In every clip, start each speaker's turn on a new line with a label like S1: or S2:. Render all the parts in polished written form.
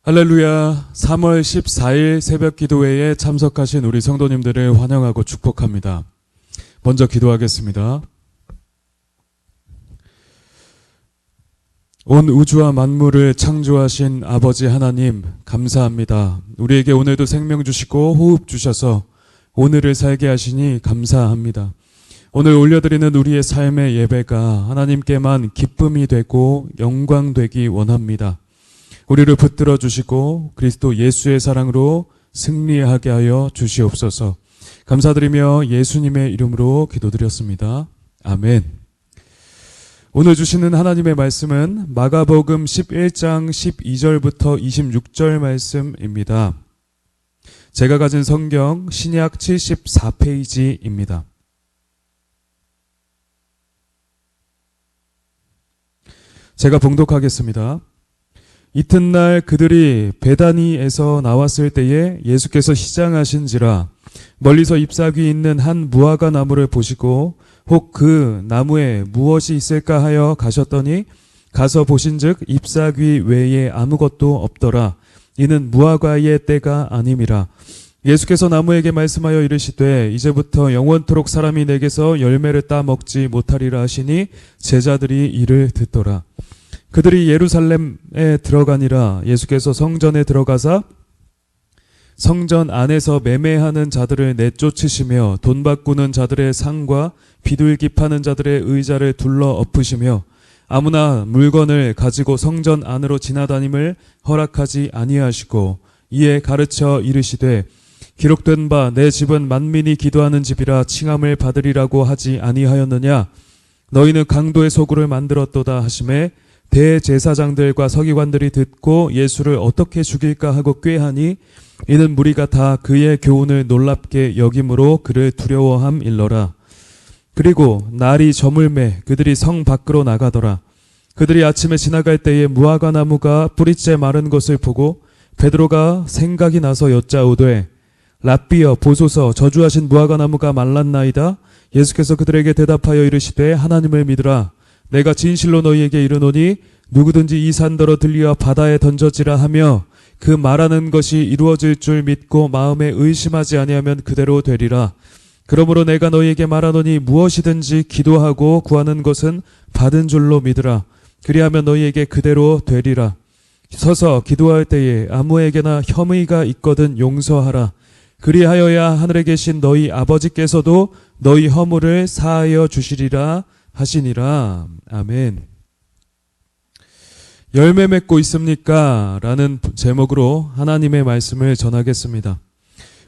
S1: 할렐루야. 3월 14일 새벽 기도회에 참석하신 우리 성도님들을 환영하고 축복합니다. 먼저 기도하겠습니다. 온 우주와 만물을 창조하신 아버지 하나님, 감사합니다. 우리에게 오늘도 생명 주시고 호흡 주셔서 오늘을 살게 하시니 감사합니다. 오늘 올려드리는 우리의 삶의 예배가 하나님께만 기쁨이 되고 영광 되기 원합니다. 우리를 붙들어 주시고 그리스도 예수의 사랑으로 승리하게 하여 주시옵소서. 감사드리며 예수님의 이름으로 기도드렸습니다. 아멘. 오늘 주시는 하나님의 말씀은 마가복음 11장 12절부터 26절 말씀입니다. 제가 가진 성경 신약 74페이지입니다. 제가 봉독하겠습니다. 이튿날 그들이 베다니에서 나왔을 때에 예수께서 시장하신지라 멀리서 잎사귀 있는 한 무화과 나무를 보시고 혹 그 나무에 무엇이 있을까 하여 가셨더니 가서 보신즉 잎사귀 외에 아무것도 없더라. 이는 무화과의 때가 아님이라. 예수께서 나무에게 말씀하여 이르시되 이제부터 영원토록 사람이 내게서 열매를 따 먹지 못하리라 하시니 제자들이 이를 듣더라. 그들이 예루살렘에 들어가니라. 예수께서 성전에 들어가사 성전 안에서 매매하는 자들을 내쫓으시며 돈 바꾸는 자들의 상과 비둘기 파는 자들의 의자를 둘러 엎으시며 아무나 물건을 가지고 성전 안으로 지나다님을 허락하지 아니하시고 이에 가르쳐 이르시되 기록된 바 내 집은 만민이 기도하는 집이라 칭함을 받으리라고 하지 아니하였느냐. 너희는 강도의 소굴을 만들었도다 하시매 대제사장들과 서기관들이 듣고 예수를 어떻게 죽일까 하고 꾀하니 이는 무리가 다 그의 교훈을 놀랍게 여김으로 그를 두려워함일러라. 그리고 날이 저물매 그들이 성 밖으로 나가더라. 그들이 아침에 지나갈 때에 무화과 나무가 뿌리째 마른 것을 보고 베드로가 생각이 나서 여짜오되 랍비여 보소서 저주하신 무화과 나무가 말랐나이다. 예수께서 그들에게 대답하여 이르시되 하나님을 믿으라. 내가 진실로 너희에게 이르노니 누구든지 이 산더러 들리어 바다에 던져지라 하며 그 말하는 것이 이루어질 줄 믿고 마음에 의심하지 아니하면 그대로 되리라. 그러므로 내가 너희에게 말하노니 무엇이든지 기도하고 구하는 것은 받은 줄로 믿으라. 그리하면 너희에게 그대로 되리라. 서서 기도할 때에 아무에게나 혐의가 있거든 용서하라. 그리하여야 하늘에 계신 너희 아버지께서도 너희 허물을 사하여 주시리라 하시니라. 아멘. 열매 맺고 있습니까? 라는 제목으로 하나님의 말씀을 전하겠습니다.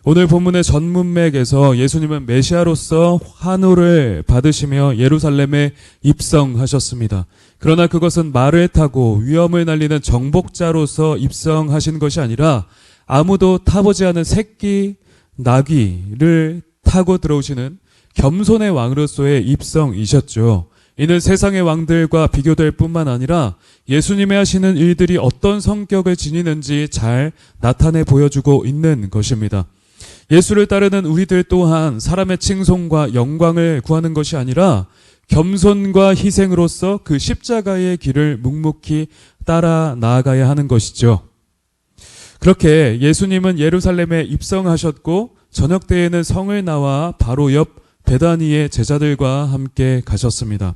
S1: 오늘 본문의 전문맥에서 예수님은 메시아로서 환호를 받으시며 예루살렘에 입성하셨습니다. 그러나 그것은 말을 타고 위험을 날리는 정복자로서 입성하신 것이 아니라 아무도 타보지 않은 새끼 나귀를 타고 들어오시는 겸손의 왕으로서의 입성이셨죠. 이는 세상의 왕들과 비교될 뿐만 아니라 예수님의 하시는 일들이 어떤 성격을 지니는지 잘 나타내 보여주고 있는 것입니다. 예수를 따르는 우리들 또한 사람의 칭송과 영광을 구하는 것이 아니라 겸손과 희생으로서 그 십자가의 길을 묵묵히 따라 나아가야 하는 것이죠. 그렇게 예수님은 예루살렘에 입성하셨고 저녁 때에는 성을 나와 바로 옆 베다니의 제자들과 함께 가셨습니다.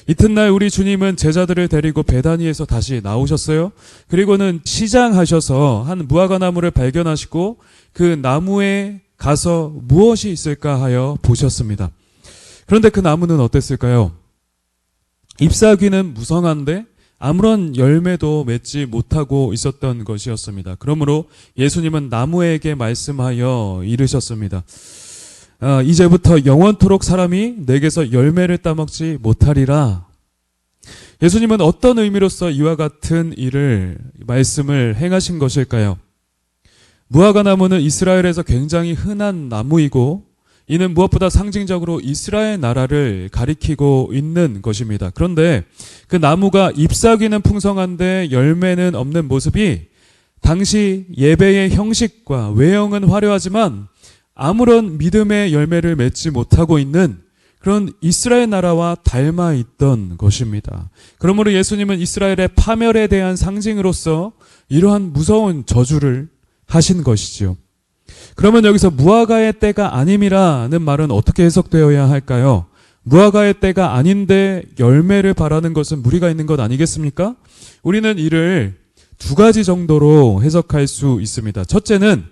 S1: 이튿날 우리 주님은 제자들을 데리고 베다니에서 다시 나오셨어요. 그리고는 시장하셔서 한 무화과 나무를 발견하시고 그 나무에 가서 무엇이 있을까 하여 보셨습니다. 그런데 그 나무는 어땠을까요? 잎사귀는 무성한데 아무런 열매도 맺지 못하고 있었던 것이었습니다. 그러므로 예수님은 나무에게 말씀하여 이르셨습니다. 이제부터 영원토록 사람이 내게서 열매를 따먹지 못하리라. 예수님은 어떤 의미로서 이와 같은 말씀을 행하신 것일까요? 무화과 나무는 이스라엘에서 굉장히 흔한 나무이고 이는 무엇보다 상징적으로 이스라엘 나라를 가리키고 있는 것입니다. 그런데 그 나무가 잎사귀는 풍성한데 열매는 없는 모습이 당시 예배의 형식과 외형은 화려하지만 아무런 믿음의 열매를 맺지 못하고 있는 그런 이스라엘 나라와 닮아 있던 것입니다. 그러므로 예수님은 이스라엘의 파멸에 대한 상징으로서 이러한 무서운 저주를 하신 것이지요. 그러면 여기서 무화과의 때가 아님이라는 말은 어떻게 해석되어야 할까요? 무화과의 때가 아닌데 열매를 바라는 것은 무리가 있는 것 아니겠습니까? 우리는 이를 두 가지 정도로 해석할 수 있습니다. 첫째는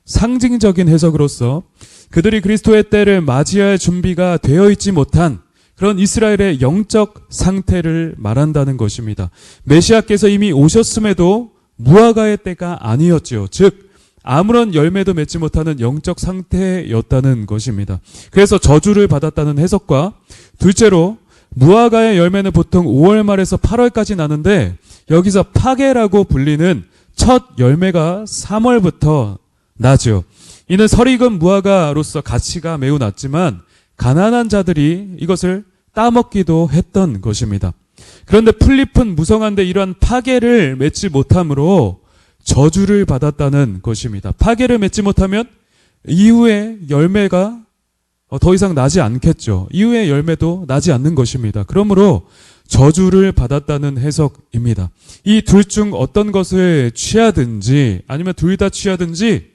S1: 상징적인 해석으로서 그들이 그리스도의 때를 맞이할 준비가 되어 있지 못한 그런 이스라엘의 영적 상태를 말한다는 것입니다. 메시아께서 이미 오셨음에도 무화과의 때가 아니었죠. 즉 아무런 열매도 맺지 못하는 영적 상태였다는 것입니다. 그래서 저주를 받았다는 해석과 둘째로 무화과의 열매는 보통 5월 말에서 8월까지 나는데 여기서 파게라고 불리는 첫 열매가 3월부터 나죠. 이는 설익은 무화과로서 가치가 매우 낮지만 가난한 자들이 이것을 따먹기도 했던 것입니다. 그런데 풀잎은 무성한데 이러한 파게를 맺지 못함으로 저주를 받았다는 것입니다. 파게를 맺지 못하면 이후에 열매가 더 이상 나지 않겠죠. 이후에 열매도 나지 않는 것입니다. 그러므로 저주를 받았다는 해석입니다. 이 둘 중 어떤 것을 취하든지 아니면 둘 다 취하든지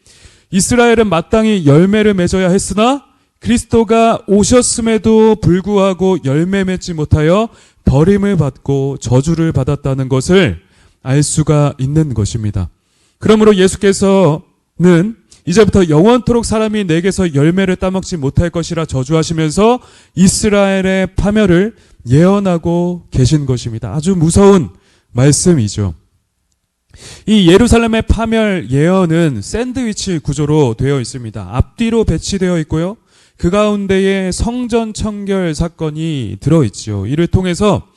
S1: 이스라엘은 마땅히 열매를 맺어야 했으나 그리스도가 오셨음에도 불구하고 열매 맺지 못하여 버림을 받고 저주를 받았다는 것을 알 수가 있는 것입니다. 그러므로 예수께서는 이제부터 영원토록 사람이 내게서 열매를 따먹지 못할 것이라 저주하시면서 이스라엘의 파멸을 예언하고 계신 것입니다. 아주 무서운 말씀이죠. 이 예루살렘의 파멸 예언은 샌드위치 구조로 되어 있습니다. 앞뒤로 배치되어 있고요. 그 가운데에 성전 청결 사건이 들어있죠. 이를 통해서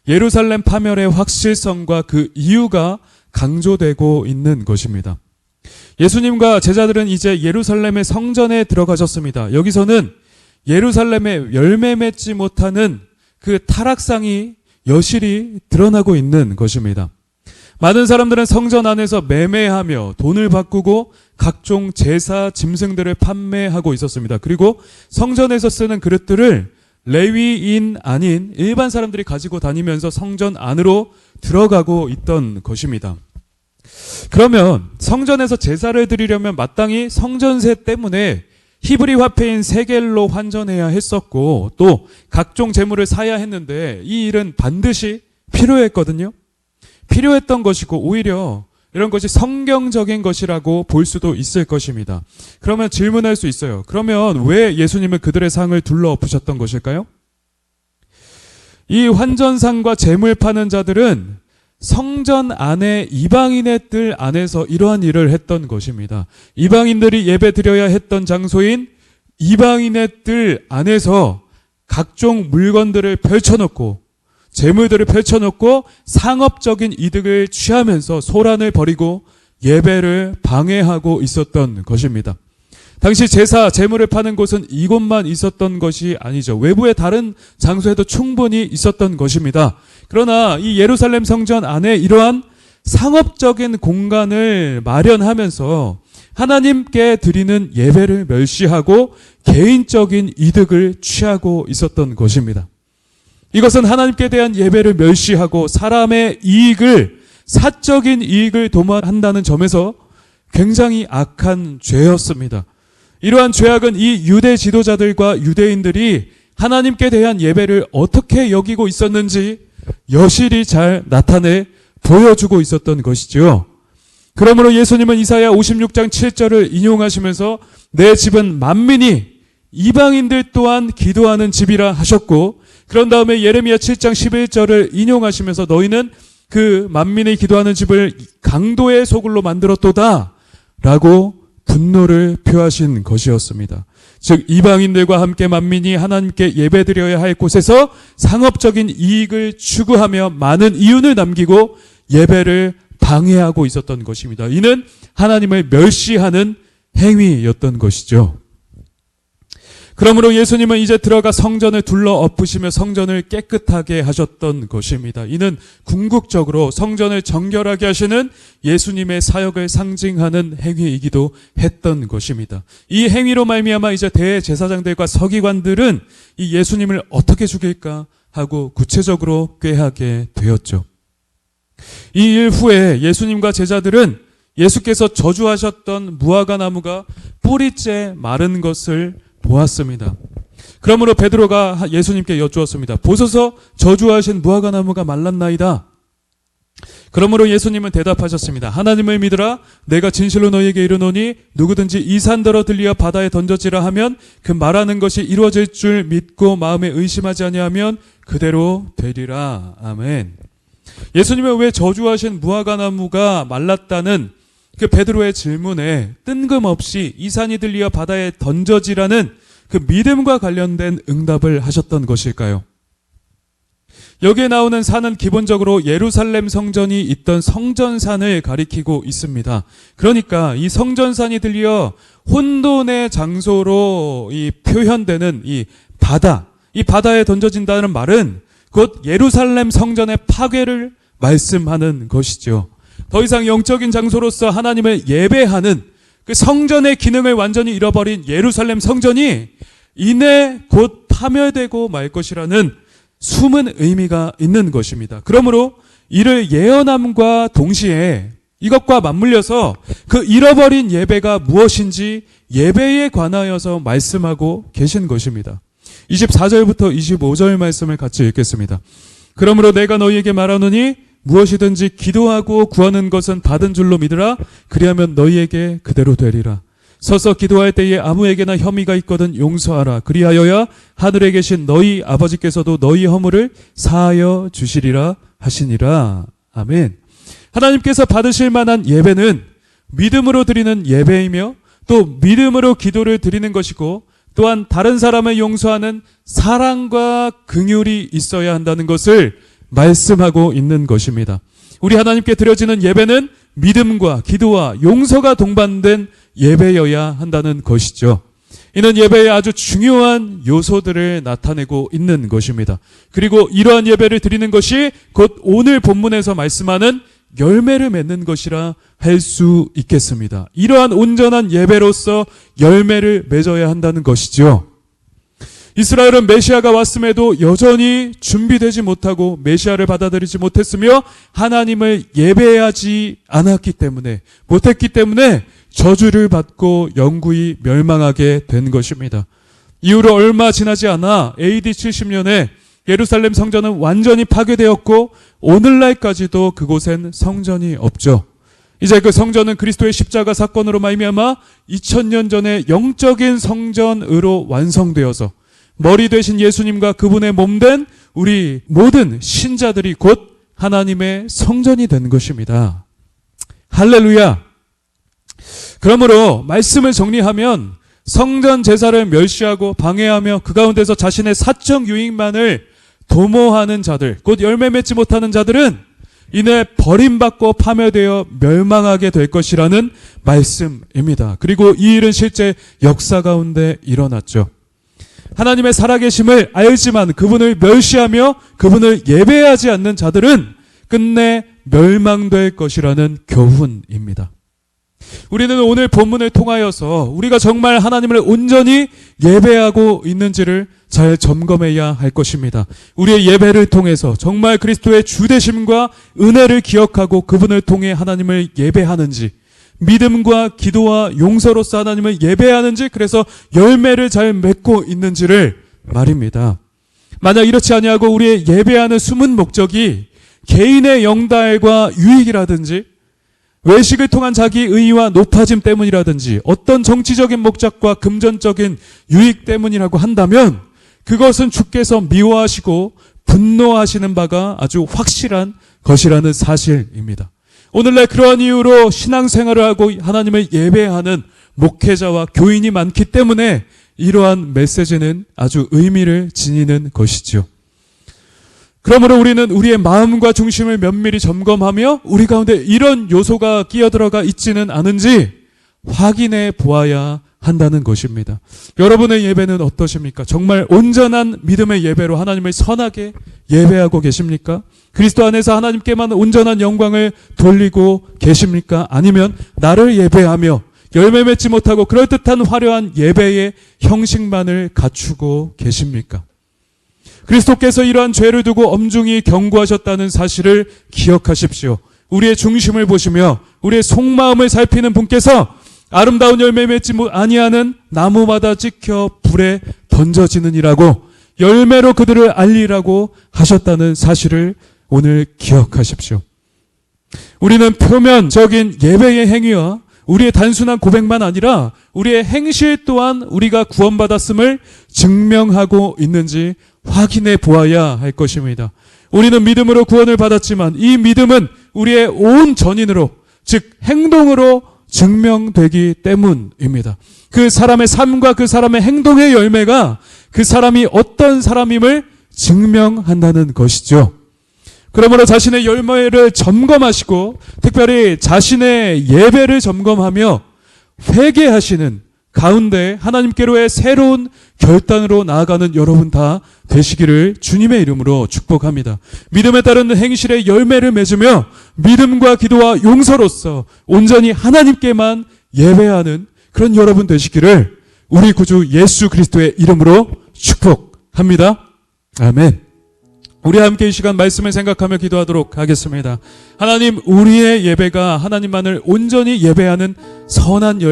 S1: 예루살렘 파멸의 확실성과 그 이유가 강조되고 있는 것입니다. 예수님과 제자들은 이제 예루살렘의 성전에 들어가셨습니다. 여기서는 예루살렘에 열매 맺지 못하는 그 타락상이 여실히 드러나고 있는 것입니다. 많은 사람들은 성전 안에서 매매하며 돈을 바꾸고 각종 제사 짐승들을 판매하고 있었습니다. 그리고 성전에서 쓰는 그릇들을 레위인 아닌 일반 사람들이 가지고 다니면서 성전 안으로 들어가고 있던 것입니다. 그러면 성전에서 제사를 드리려면 마땅히 성전세 때문에 히브리 화폐인 세겔로 환전해야 했었고 또 각종 재물을 사야 했는데 이 일은 반드시 필요했거든요. 필요했던 것이고 오히려 이런 것이 성경적인 것이라고 볼 수도 있을 것입니다. 그러면 질문할 수 있어요. 그러면 왜 예수님은 그들의 상을 둘러엎으셨던 것일까요? 이 환전상과 재물 파는 자들은 성전 안에 이방인의 뜰 안에서 이러한 일을 했던 것입니다. 이방인들이 예배 드려야 했던 장소인 이방인의 뜰 안에서 각종 물건들을 펼쳐놓고 재물들을 펼쳐놓고 상업적인 이득을 취하면서 소란을 벌이고 예배를 방해하고 있었던 것입니다. 당시 제사, 재물을 파는 곳은 이곳만 있었던 것이 아니죠. 외부의 다른 장소에도 충분히 있었던 것입니다. 그러나 이 예루살렘 성전 안에 이러한 상업적인 공간을 마련하면서 하나님께 드리는 예배를 멸시하고 개인적인 이득을 취하고 있었던 것입니다. 이것은 하나님께 대한 예배를 멸시하고 사람의 이익을, 사적인 이익을 도모한다는 점에서 굉장히 악한 죄였습니다. 이러한 죄악은 이 유대 지도자들과 유대인들이 하나님께 대한 예배를 어떻게 여기고 있었는지 여실히 잘 나타내 보여주고 있었던 것이죠. 그러므로 예수님은 이사야 56장 7절을 인용하시면서 내 집은 만민이 이방인들 또한 기도하는 집이라 하셨고 그런 다음에 예레미야 7장 11절을 인용하시면서 너희는 그 만민이 기도하는 집을 강도의 소굴로 만들었도다 라고 분노를 표하신 것이었습니다. 즉 이방인들과 함께 만민이 하나님께 예배드려야 할 곳에서 상업적인 이익을 추구하며 많은 이윤을 남기고 예배를 방해하고 있었던 것입니다. 이는 하나님을 멸시하는 행위였던 것이죠. 그러므로 예수님은 이제 들어가 성전을 둘러 엎으시며 성전을 깨끗하게 하셨던 것입니다. 이는 궁극적으로 성전을 정결하게 하시는 예수님의 사역을 상징하는 행위이기도 했던 것입니다. 이 행위로 말미암아 이제 대제사장들과 서기관들은 이 예수님을 어떻게 죽일까 하고 구체적으로 꾀하게 되었죠. 이 일 후에 예수님과 제자들은 예수께서 저주하셨던 무화과 나무가 뿌리째 마른 것을 보았습니다. 그러므로 베드로가 예수님께 여쭈었습니다. 보소서, 저주하신 무화과 나무가 말랐나이다. 그러므로 예수님은 대답하셨습니다. 하나님을 믿으라. 내가 진실로 너희에게 이르노니 누구든지 이 산더러 들리어 바다에 던져지라 하면 그 말하는 것이 이루어질 줄 믿고 마음에 의심하지 아니하면 그대로 되리라. 아멘. 예수님은 왜 저주하신 무화과 나무가 말랐다는 그 베드로의 질문에 뜬금없이 이 산이 들리어 바다에 던져지라는 그 믿음과 관련된 응답을 하셨던 것일까요? 여기에 나오는 산은 기본적으로 예루살렘 성전이 있던 성전산을 가리키고 있습니다. 그러니까 이 성전산이 들려 혼돈의 장소로 이 표현되는 이 바다에 던져진다는 말은 곧 예루살렘 성전의 파괴를 말씀하는 것이죠. 더 이상 영적인 장소로서 하나님을 예배하는 그 성전의 기능을 완전히 잃어버린 예루살렘 성전이 이내 곧 파멸되고 말 것이라는 숨은 의미가 있는 것입니다. 그러므로 이를 예언함과 동시에 이것과 맞물려서 그 잃어버린 예배가 무엇인지 예배에 관하여서 말씀하고 계신 것입니다. 24절부터 25절 말씀을 같이 읽겠습니다. 그러므로 내가 너희에게 말하노니 무엇이든지 기도하고 구하는 것은 받은 줄로 믿으라. 그리하면 너희에게 그대로 되리라. 서서 기도할 때에 아무에게나 혐의가 있거든 용서하라. 그리하여야 하늘에 계신 너희 아버지께서도 너희 허물을 사하여 주시리라 하시니라. 아멘. 하나님께서 받으실 만한 예배는 믿음으로 드리는 예배이며 또 믿음으로 기도를 드리는 것이고 또한 다른 사람을 용서하는 사랑과 긍휼이 있어야 한다는 것을 말씀하고 있는 것입니다. 우리 하나님께 드려지는 예배는 믿음과 기도와 용서가 동반된 예배여야 한다는 것이죠. 이는 예배의 아주 중요한 요소들을 나타내고 있는 것입니다. 그리고 이러한 예배를 드리는 것이 곧 오늘 본문에서 말씀하는 열매를 맺는 것이라 할 수 있겠습니다. 이러한 온전한 예배로서 열매를 맺어야 한다는 것이죠. 이스라엘은 메시아가 왔음에도 여전히 준비되지 못하고 메시아를 받아들이지 못했으며 하나님을 예배하지 못했기 때문에 저주를 받고 영구히 멸망하게 된 것입니다. 이후로 얼마 지나지 않아 AD 70년에 예루살렘 성전은 완전히 파괴되었고 오늘날까지도 그곳엔 성전이 없죠. 이제 그 성전은 그리스도의 십자가 사건으로 말미암아 2000년 전에 영적인 성전으로 완성되어서 머리 되신 예수님과 그분의 몸된 우리 모든 신자들이 곧 하나님의 성전이 된 것입니다. 할렐루야. 그러므로 말씀을 정리하면 성전 제사를 멸시하고 방해하며 그 가운데서 자신의 사적 유익만을 도모하는 자들, 곧 열매 맺지 못하는 자들은 이내 버림받고 파멸되어 멸망하게 될 것이라는 말씀입니다. 그리고 이 일은 실제 역사 가운데 일어났죠. 하나님의 살아계심을 알지만 그분을 멸시하며 그분을 예배하지 않는 자들은 끝내 멸망될 것이라는 교훈입니다. 우리는 오늘 본문을 통하여서 우리가 정말 하나님을 온전히 예배하고 있는지를 잘 점검해야 할 것입니다. 우리의 예배를 통해서 정말 그리스도의 주되심과 은혜를 기억하고 그분을 통해 하나님을 예배하는지, 믿음과 기도와 용서로서 하나님을 예배하는지, 그래서 열매를 잘 맺고 있는지를 말입니다. 만약 이렇지 아니하고 우리의 예배하는 숨은 목적이 개인의 영달과 유익이라든지 외식을 통한 자기 의의와 높아짐 때문이라든지 어떤 정치적인 목적과 금전적인 유익 때문이라고 한다면 그것은 주께서 미워하시고 분노하시는 바가 아주 확실한 것이라는 사실입니다. 오늘날 그러한 이유로 신앙생활을 하고 하나님을 예배하는 목회자와 교인이 많기 때문에 이러한 메시지는 아주 의미를 지니는 것이죠. 그러므로 우리는 우리의 마음과 중심을 면밀히 점검하며 우리 가운데 이런 요소가 끼어들어가 있지는 않은지 확인해 보아야 한다는 것입니다. 여러분의 예배는 어떠십니까? 정말 온전한 믿음의 예배로 하나님을 선하게 예배하고 계십니까? 그리스도 안에서 하나님께만 온전한 영광을 돌리고 계십니까? 아니면 나를 예배하며 열매 맺지 못하고 그럴듯한 화려한 예배의 형식만을 갖추고 계십니까? 그리스도께서 이러한 죄를 두고 엄중히 경고하셨다는 사실을 기억하십시오. 우리의 중심을 보시며 우리의 속마음을 살피는 분께서 아름다운 열매 맺지 아니하는 나무마다 찍혀 불에 던져지느니라고 열매로 그들을 알리라고 하셨다는 사실을 오늘 기억하십시오. 우리는 표면적인 예배의 행위와 우리의 단순한 고백만 아니라 우리의 행실 또한 우리가 구원받았음을 증명하고 있는지 확인해 보아야 할 것입니다. 우리는 믿음으로 구원을 받았지만 이 믿음은 우리의 온 전인으로, 즉 행동으로 증명되기 때문입니다. 그 사람의 삶과 그 사람의 행동의 열매가 그 사람이 어떤 사람임을 증명한다는 것이죠. 그러므로 자신의 열매를 점검하시고 특별히 자신의 예배를 점검하며 회개하시는 가운데 하나님께로의 새로운 결단으로 나아가는 여러분 다 되시기를 주님의 이름으로 축복합니다. 믿음에 따르는 행실의 열매를 맺으며 믿음과 기도와 용서로서 온전히 하나님께만 예배하는 그런 여러분 되시기를 우리 구주 예수 그리스도의 이름으로 축복합니다. 아멘. 우리 함께 이 시간 말씀을 생각하며 기도하도록 하겠습니다. 하나님, 우리의 예배가 하나님만을 온전히 예배하는 선한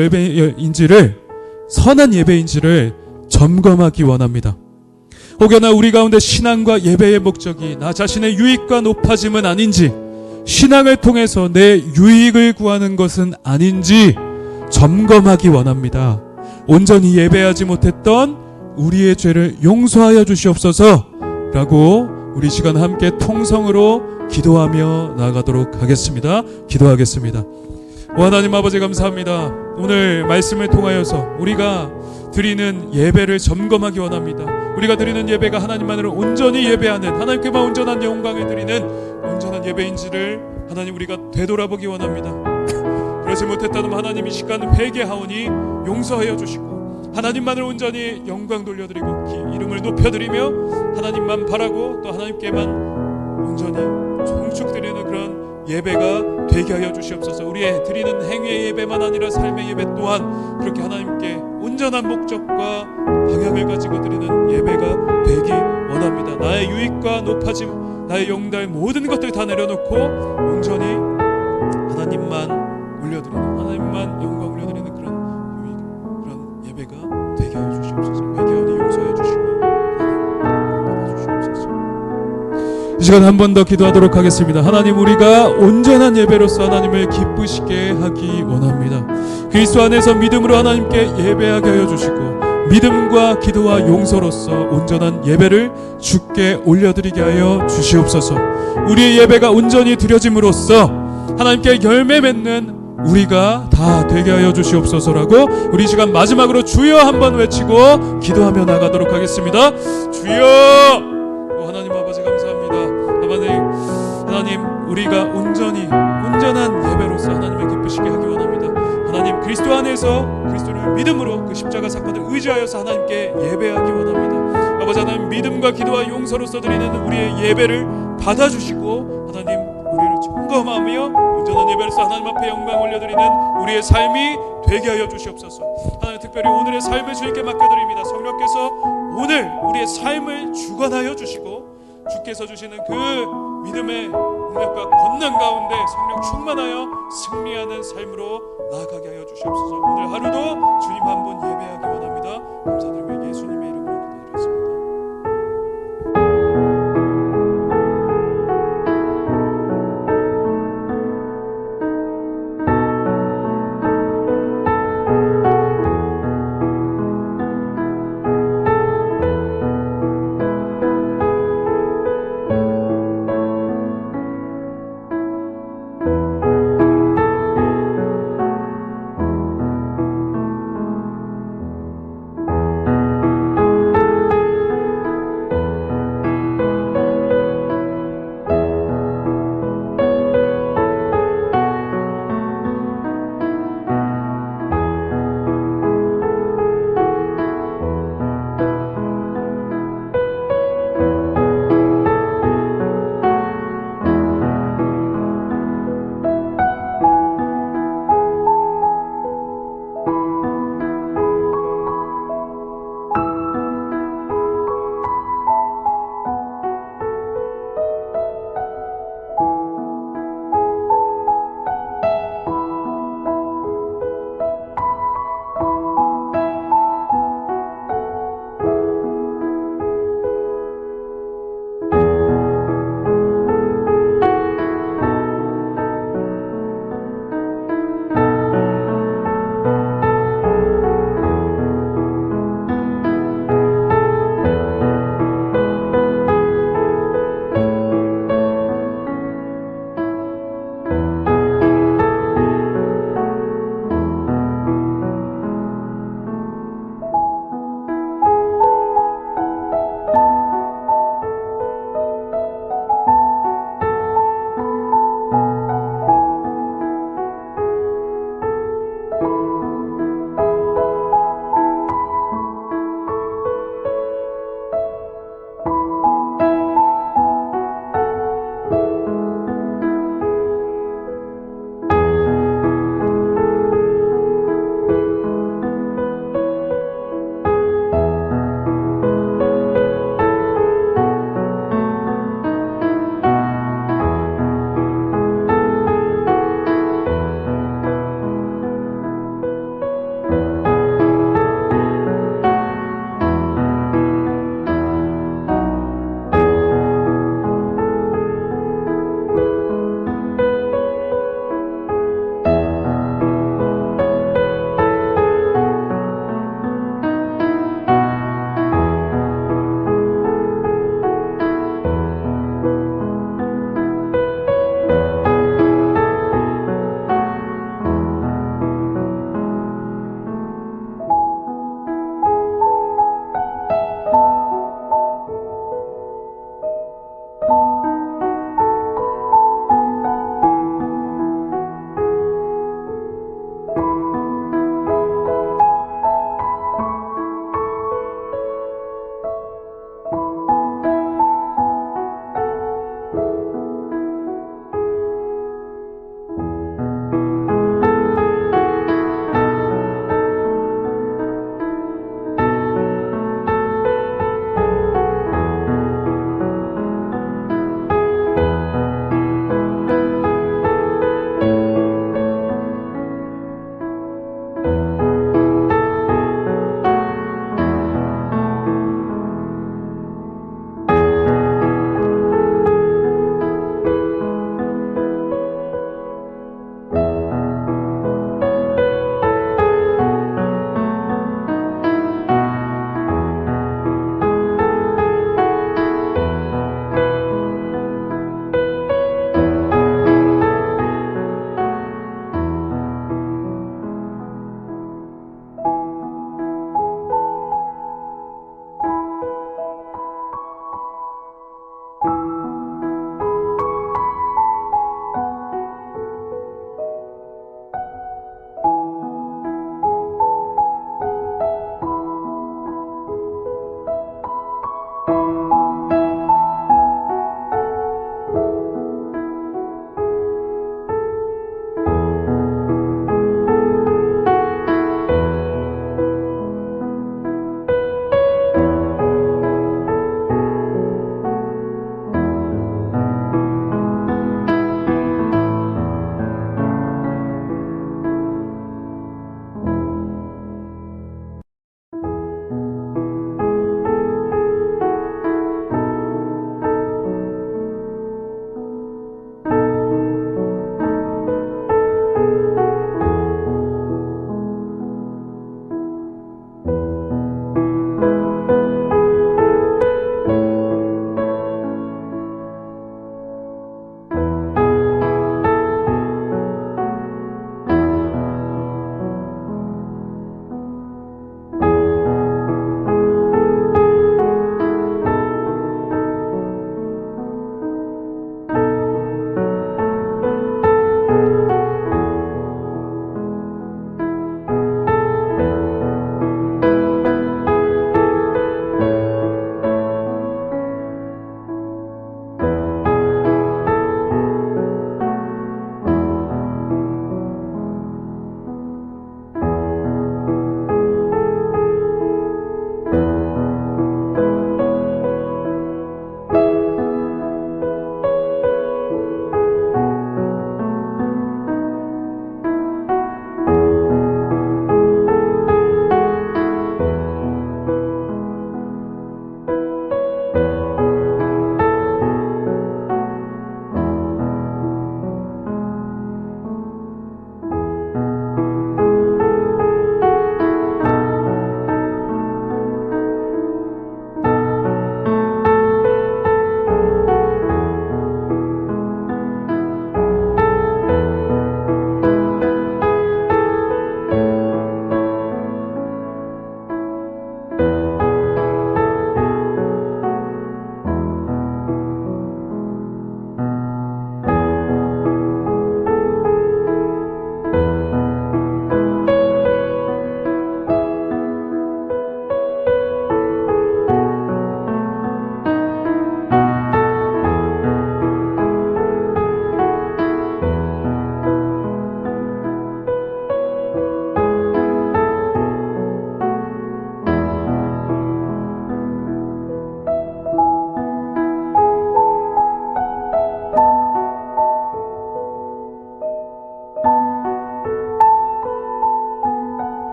S1: 예배인지를 점검하기 원합니다. 혹여나 우리 가운데 신앙과 예배의 목적이 나 자신의 유익과 높아짐은 아닌지, 신앙을 통해서 내 유익을 구하는 것은 아닌지 점검하기 원합니다. 온전히 예배하지 못했던 우리의 죄를 용서하여 주시옵소서라고 우리 시간 함께 통성으로 기도하며 나아가도록 하겠습니다. 기도하겠습니다. 하나님 아버지 감사합니다. 오늘 말씀을 통하여서 우리가 드리는 예배를 점검하기 원합니다. 우리가 드리는 예배가 하나님만을 온전히 예배하는, 하나님께만 온전한 영광을 드리는 온전한 예배인지를 하나님 우리가 되돌아보기 원합니다. 그러지 못했다면 하나님 이 시간 회개하오니 용서하여 주시고 하나님만을 온전히 영광 돌려드리고 이름을 높여드리며 하나님만 바라고 또 하나님께만 온전히 송축드리는 그런 예배가 되게 하여 주시옵소서. 우리의 드리는 행위의 예배만 아니라 삶의 예배 또한 그렇게 하나님께 온전한 목적과 방향을 가지고 드리는 예배가 되기 원합니다. 나의 유익과 높아짐, 나의 영달 모든 것들 다 내려놓고 온전히 하나님만 올려드리는, 하나님만 영광 올려드리는 그런 유익, 그런 예배가 되게 하여 주시옵소서. 회개하니 용서해 주시고 받아주시옵소서. 이 시간 한 번 더 기도하도록 하겠습니다. 하나님, 우리가 온전한 예배로서 하나님을 기쁘시게 하기 원합니다. 그리스도 안에서 믿음으로 하나님께 예배하게 하여 주시고 믿음과 기도와 용서로서 온전한 예배를 주께 올려드리게 하여 주시옵소서. 우리의 예배가 온전히 드려짐으로써 하나님께 열매 맺는 우리가 다 되게 하여 주시옵소서라고 우리 시간 마지막으로 주여 한번 외치고 기도하며 나가도록 하겠습니다. 주여! 하나님 아버지 감사합니다. 하나님 우리가 온전한 예배로서 하나님을 기쁘시게 하기 원합니다. 하나님 그리스도 안에서 그리스도를 믿음으로 그 십자가 사건을 의지하여서 하나님께 예배하기 원합니다. 아버지 하나님 믿음과 기도와 용서로서 드리는 우리의 예배를 받아주시고 하나님 우리를 점검하며 온전한 예배로서 하나님 앞에 영광 올려드리는 우리의 삶이 되게 하여 주시옵소서. 하나님 특별히 오늘의 삶을 주님께 맡겨드립니다. 성령께서 오늘 우리의 삶을 주관하여 주시고 주께서 주시는 그 믿음의 능력과 권능 가운데 성령 충만하여 승리하는 삶으로 나아가게 하여 주시옵소서. 오늘 하루도 주님 한 분 예배하기 원합니다. 감사드리며 예수님의 이름으로 기도드렸습니다.